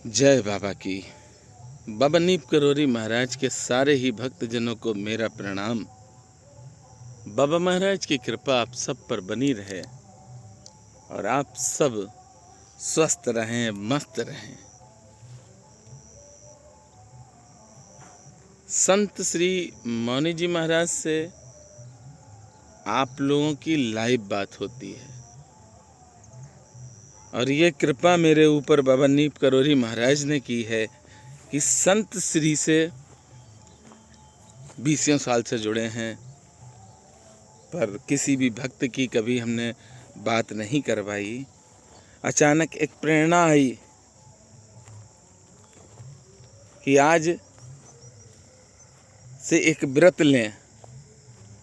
जय बाबा की। बाबा नीप करोरी महाराज के सारे ही भक्तजनों को मेरा प्रणाम। बाबा महाराज की कृपा आप सब पर बनी रहे और आप सब स्वस्थ रहें, मस्त रहें। संत श्री मौनी जी महाराज से आप लोगों की लाइव बात होती है और ये कृपा मेरे ऊपर बाबा नीप करोरी महाराज ने की है कि संत श्री से 20 साल से जुड़े हैं, पर किसी भी भक्त की कभी हमने बात नहीं करवाई। अचानक एक प्रेरणा आई कि आज से एक व्रत लें,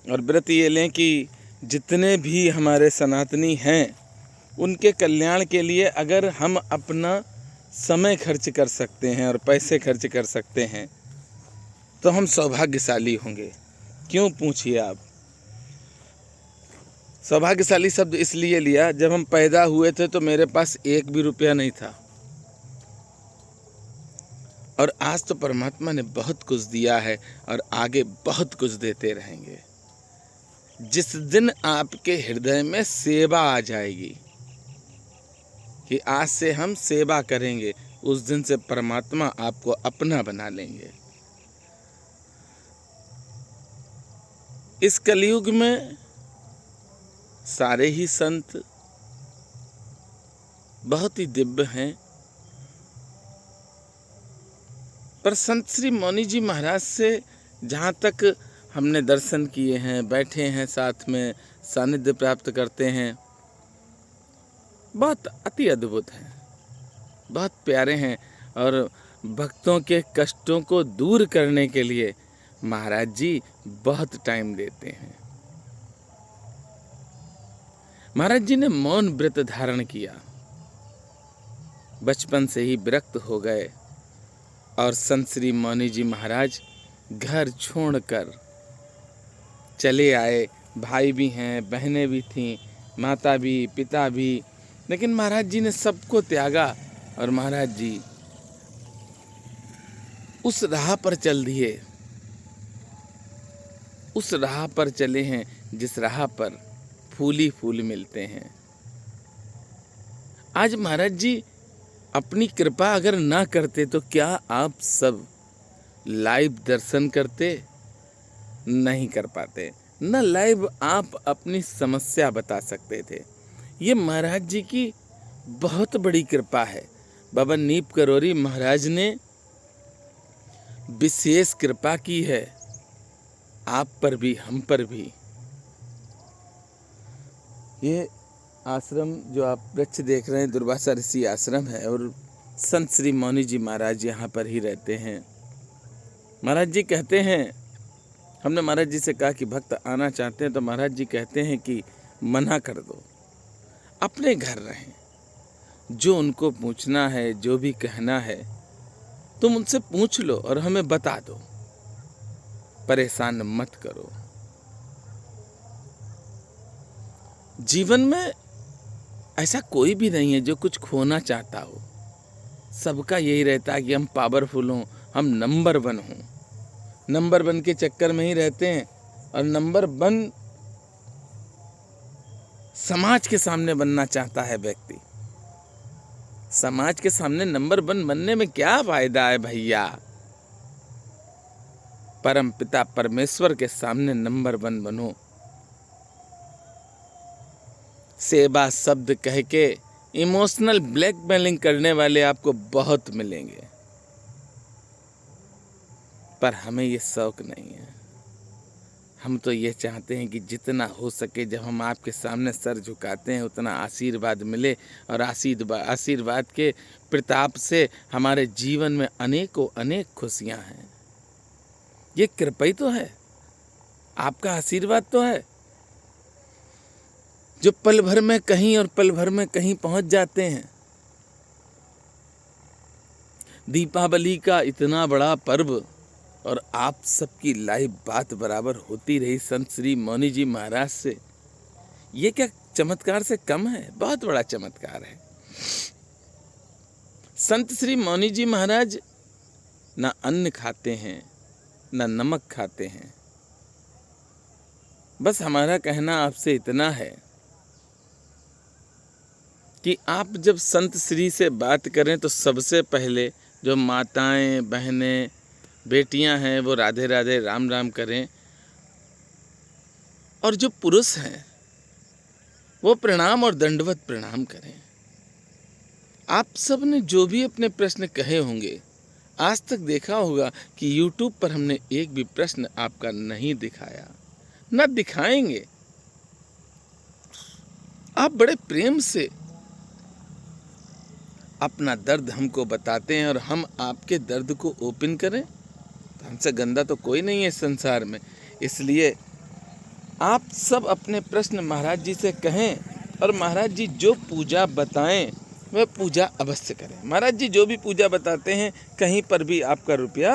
और व्रत ये लें कि जितने भी हमारे सनातनी हैं उनके कल्याण के लिए अगर हम अपना समय खर्च कर सकते हैं और पैसे खर्च कर सकते हैं तो हम सौभाग्यशाली होंगे। क्यों पूछिए आप? सौभाग्यशाली शब्द इसलिए लिया, जब हम पैदा हुए थे तो मेरे पास एक भी रुपया नहीं था, और आज तो परमात्मा ने बहुत कुछ दिया है और आगे बहुत कुछ देते रहेंगे। जिस दिन आपके हृदय में सेवा आ जाएगी कि आज से हम सेवा करेंगे, उस दिन से परमात्मा आपको अपना बना लेंगे। इस कलयुग में सारे ही संत बहुत ही दिव्य हैं, पर संत श्री मौनी जी महाराज से जहाँ तक हमने दर्शन किए हैं, बैठे हैं साथ में, सानिध्य प्राप्त करते हैं, बहुत अति अद्भुत हैं, बहुत प्यारे हैं। और भक्तों के कष्टों को दूर करने के लिए महाराज जी बहुत टाइम देते हैं। महाराज जी ने मौन व्रत धारण किया, बचपन से ही विरक्त हो गए और संत श्री मौनी जी महाराज घर छोड़कर चले आए। भाई भी हैं, बहनें भी थीं, माता भी, पिता भी, लेकिन महाराज जी ने सबको त्यागा और महाराज जी उस राह पर चल दिए, उस राह पर चले हैं जिस राह पर फूल ही फूल मिलते हैं। आज महाराज जी अपनी कृपा अगर ना करते तो क्या आप सब लाइव दर्शन करते? नहीं कर पाते, न लाइव आप अपनी समस्या बता सकते थे। ये महाराज जी की बहुत बड़ी कृपा है। बाबा नीप करोरी महाराज ने विशेष कृपा की है आप पर भी, हम पर भी। ये आश्रम जो आप वृक्ष देख रहे हैं दुर्वासा ऋषि आश्रम है, और संत श्री मौनी जी महाराज यहाँ पर ही रहते हैं। महाराज जी कहते हैं, हमने महाराज जी से कहा कि भक्त आना चाहते हैं, तो महाराज जी कहते हैं कि मना कर दो, अपने घर रहें। जो उनको पूछना है, जो भी कहना है, तुम उनसे पूछ लो और हमें बता दो, परेशान मत करो। जीवन में ऐसा कोई भी नहीं है जो कुछ खोना चाहता हो। सबका यही रहता है कि हम पावरफुल हों, हम नंबर 1 हों। नंबर 1 के चक्कर में ही रहते हैं, और नंबर 1 समाज के सामने बनना चाहता है व्यक्ति। समाज के सामने नंबर 1 बनने में क्या फायदा है भैया? परम पिता परमेश्वर के सामने नंबर 1 बनो। सेवा शब्द कह के इमोशनल ब्लैकमेलिंग करने वाले आपको बहुत मिलेंगे, पर हमें ये शौक नहीं है। हम तो ये चाहते हैं कि जितना हो सके जब हम आपके सामने सर झुकाते हैं उतना आशीर्वाद मिले, और आशीर्वाद के प्रताप से हमारे जीवन में अनेकों अनेक खुशियां हैं। ये कृपा ही तो है, आपका आशीर्वाद तो है, जो पल भर में कहीं और पल भर में कहीं पहुंच जाते हैं। दीपावली का इतना बड़ा पर्व और आप सबकी लाइव बात बराबर होती रही संत श्री मौनी जी महाराज से, ये क्या चमत्कार से कम है? बहुत बड़ा चमत्कार है। संत श्री मौनी जी महाराज ना अन्न खाते हैं ना नमक खाते हैं। बस हमारा कहना आपसे इतना है कि आप जब संत श्री से बात करें तो सबसे पहले जो माताएं, बहनें, बेटियां हैं वो राधे राधे राम राम करें, और जो पुरुष हैं वो प्रणाम और दंडवत प्रणाम करें। आप सब ने जो भी अपने प्रश्न कहे होंगे, आज तक देखा होगा कि YouTube पर हमने एक भी प्रश्न आपका नहीं दिखाया, न दिखाएंगे। आप बड़े प्रेम से अपना दर्द हमको बताते हैं और हम आपके दर्द को ओपन करें तो हमसे गंदा तो कोई नहीं है इस संसार में। इसलिए आप सब अपने प्रश्न महाराज जी से कहें और महाराज जी जो पूजा बताएं वह पूजा अवश्य करें। महाराज जी जो भी पूजा बताते हैं कहीं पर भी आपका रुपया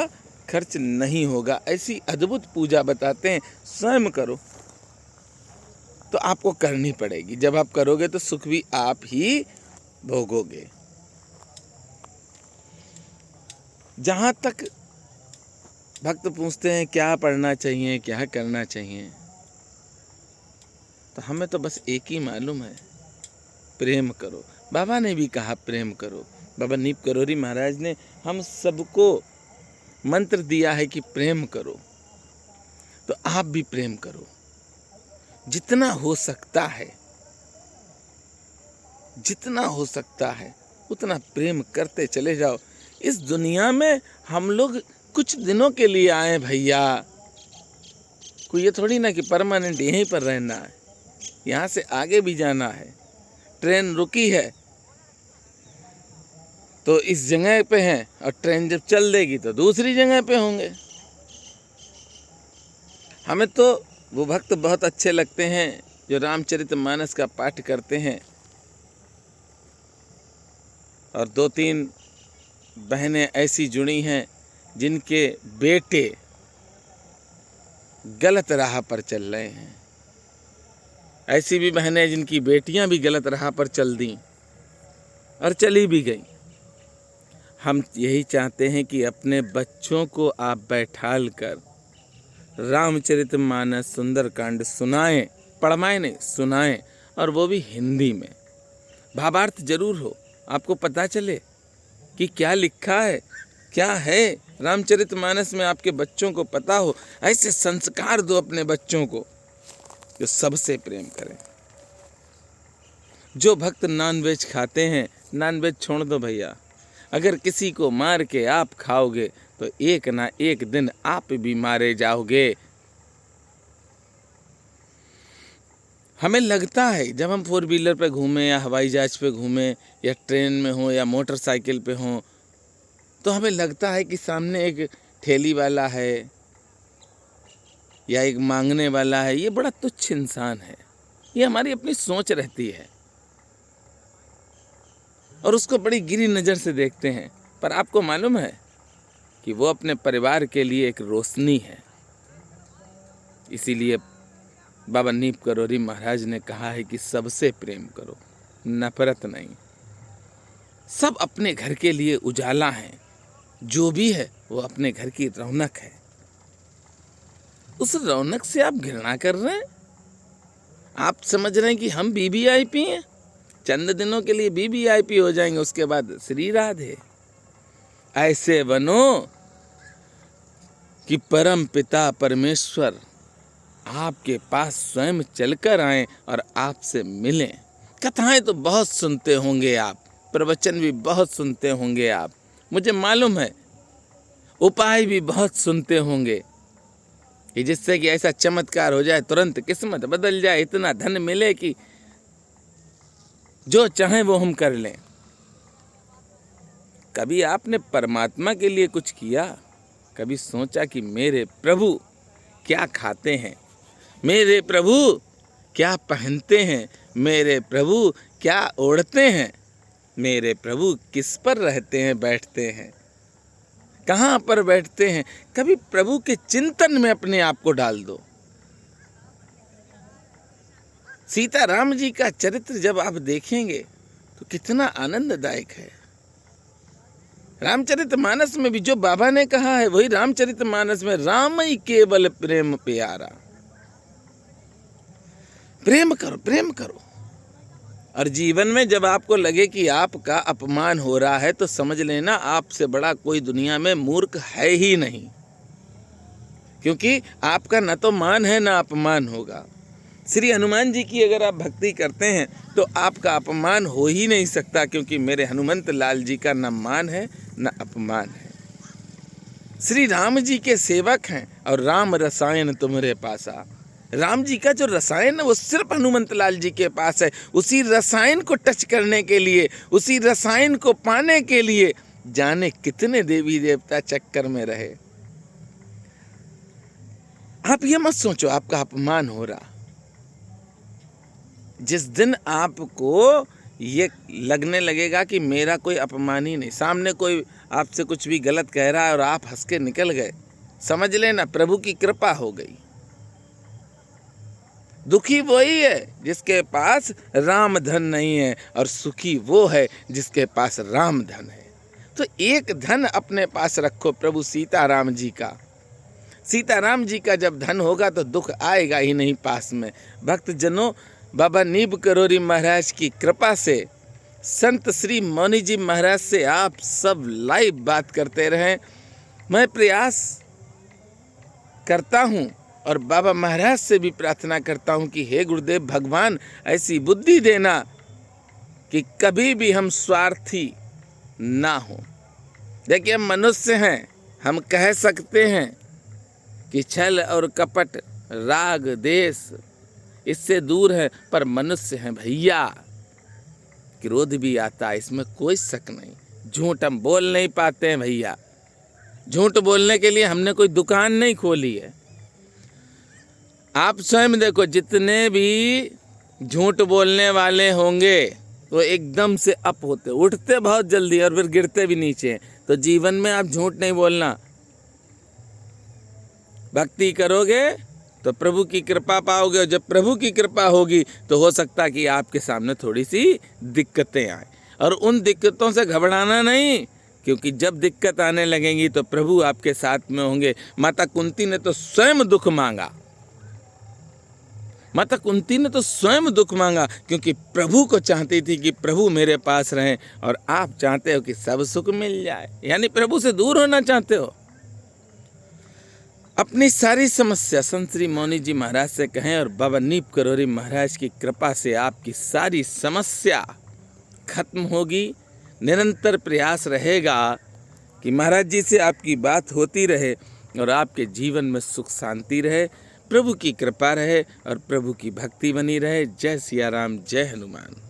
खर्च नहीं होगा। ऐसी अद्भुत पूजा बताते हैं, स्वयं करो तो आपको करनी पड़ेगी। जब आप करोगे तो सुख भी आप ही भोगोगे। जहाँ तक भक्त पूछते हैं क्या पढ़ना चाहिए, क्या करना चाहिए, तो हमें तो बस एक ही मालूम है, प्रेम करो। बाबा ने भी कहा प्रेम करो। बाबा नीप करोरी महाराज ने हम सबको मंत्र दिया है कि प्रेम करो, तो आप भी प्रेम करो। जितना हो सकता है, जितना हो सकता है उतना प्रेम करते चले जाओ। इस दुनिया में हम लोग कुछ दिनों के लिए आए भैया, कोई ये थोड़ी ना कि परमानेंट यहीं पर रहना है, यहाँ से आगे भी जाना है। ट्रेन रुकी है तो इस जगह पे हैं और ट्रेन जब चल देगी तो दूसरी जगह पे होंगे। हमें तो वो भक्त बहुत अच्छे लगते हैं जो रामचरितमानस का पाठ करते हैं, और 2-3 बहनें ऐसी जुड़ी हैं जिनके बेटे गलत राह पर चल रहे हैं। ऐसी भी बहनें जिनकी बेटियां भी गलत राह पर चल दी और चली भी गई। हम यही चाहते हैं कि अपने बच्चों को आप बैठाल कर रामचरितमानस सुंदरकांड सुनाएं, पढ़वाएं नहीं, सुनाएं, और वो भी हिंदी में। भावार्थ जरूर हो, आपको पता चले कि क्या लिखा है, क्या है रामचरितमानस में, आपके बच्चों को पता हो। ऐसे संस्कार दो अपने बच्चों को जो सबसे प्रेम करें। जो भक्त नॉनवेज खाते हैं, नॉनवेज छोड़ दो भैया। अगर किसी को मार के आप खाओगे तो एक ना एक दिन आप भी मारे जाओगे। हमें लगता है जब हम 4 व्हीलर पे घूमें या हवाई जहाज पे घूमें या ट्रेन में हो या मोटरसाइकिल पे हो, तो हमें लगता है कि सामने एक ठेली वाला है या एक मांगने वाला है, ये बड़ा तुच्छ इंसान है। ये हमारी अपनी सोच रहती है और उसको बड़ी गिरी नज़र से देखते हैं। पर आपको मालूम है कि वो अपने परिवार के लिए एक रोशनी है। इसीलिए बाबा नीप करोरी महाराज ने कहा है कि सबसे प्रेम करो, नफरत नहीं। सब अपने घर के लिए उजाला है, जो भी है वो अपने घर की रौनक है। उस रौनक से आप घृणा कर रहे हैं। आप समझ रहे हैं कि हम वीवीआईपी हैं, चंद दिनों के लिए वीवीआईपी हो जाएंगे, उसके बाद श्री राधे। ऐसे बनो कि परम पिता परमेश्वर आपके पास स्वयं चलकर आए और आपसे मिलें। कथाएं तो बहुत सुनते होंगे आप, प्रवचन भी बहुत सुनते होंगे आप, मुझे मालूम है। उपाय भी बहुत सुनते होंगे कि जिससे कि ऐसा चमत्कार हो जाए, तुरंत किस्मत बदल जाए, इतना धन मिले कि जो चाहे वो हम कर लें। कभी आपने परमात्मा के लिए कुछ किया? कभी सोचा कि मेरे प्रभु क्या खाते हैं, मेरे प्रभु क्या पहनते हैं, मेरे प्रभु क्या ओढ़ते हैं, मेरे प्रभु किस पर रहते हैं, बैठते हैं, कहाँ पर बैठते हैं? कभी प्रभु के चिंतन में अपने आप को डाल दो। सीताराम जी का चरित्र जब आप देखेंगे तो कितना आनंददायक है। रामचरितमानस में भी जो बाबा ने कहा है वही रामचरितमानस में, राम ही केवल प्रेम प्यारा। प्रेम करो, प्रेम करो। और जीवन में जब आपको लगे कि आपका अपमान हो रहा है तो समझ लेना आपसे बड़ा कोई दुनिया में मूर्ख है ही नहीं, क्योंकि आपका न तो मान है न अपमान होगा। श्री हनुमान जी की अगर आप भक्ति करते हैं तो आपका अपमान हो ही नहीं सकता, क्योंकि मेरे हनुमंत लाल जी का न मान है न अपमान है। श्री राम जी के सेवक हैं और राम रसायन तुम्हारे पासा। राम जी का जो रसायन है वो सिर्फ हनुमंत लाल जी के पास है। उसी रसायन को टच करने के लिए, उसी रसायन को पाने के लिए जाने कितने देवी देवता चक्कर में रहे। आप ये मत सोचो आपका अपमान हो रहा। जिस दिन आपको ये लगने लगेगा कि मेरा कोई अपमान ही नहीं, सामने कोई आपसे कुछ भी गलत कह रहा है और आप हंस के निकल गए, समझ लेना प्रभु की कृपा हो गई। दुखी वही है जिसके पास राम धन नहीं है, और सुखी वो है जिसके पास राम धन है। तो एक धन अपने पास रखो, प्रभु सीताराम जी का। सीताराम जी का जब धन होगा तो दुख आएगा ही नहीं पास में। भक्त जनों, बाबा नीब करोरी महाराज की कृपा से, संत श्री मौनी जी महाराज से आप सब लाइव बात करते रहें। मैं प्रयास करता हूँ और बाबा महाराज से भी प्रार्थना करता हूँ कि हे गुरुदेव भगवान, ऐसी बुद्धि देना कि कभी भी हम स्वार्थी ना हो। देखिए, हम मनुष्य हैं, हम कह सकते हैं कि छल और कपट, राग देश इससे दूर है, पर मनुष्य हैं भैया, क्रोध भी आता है, इसमें कोई शक नहीं। झूठ हम बोल नहीं पाते हैं भैया। झूठ बोलने के लिए हमने कोई दुकान नहीं खोली है। आप स्वयं देखो, जितने भी झूठ बोलने वाले होंगे वो एकदम से अप होते, उठते बहुत जल्दी और फिर गिरते भी नीचे। तो जीवन में आप झूठ नहीं बोलना। भक्ति करोगे तो प्रभु की कृपा पाओगे, और जब प्रभु की कृपा होगी तो हो सकता कि आपके सामने थोड़ी सी दिक्कतें आए, और उन दिक्कतों से घबराना नहीं, क्योंकि जब दिक्कत आने लगेंगी तो प्रभु आपके साथ में होंगे। माता कुंती ने तो स्वयं दुख मांगा, माता कुंती ने तो स्वयं दुख मांगा, क्योंकि प्रभु को चाहती थी कि प्रभु मेरे पास रहें, और आप चाहते हो कि सब सुख मिल जाए, यानी प्रभु से दूर होना चाहते हो। अपनी सारी समस्या संत श्री मौनी जी महाराज से कहें, और बाबा नीब करोरी महाराज की कृपा से आपकी सारी समस्या खत्म होगी। निरंतर प्रयास रहेगा कि महाराज जी से आपकी बात होती रहे और आपके जीवन में सुख शांति रहे, प्रभु की कृपा रहे और प्रभु की भक्ति बनी रहे। जय सिया राम, जय हनुमान।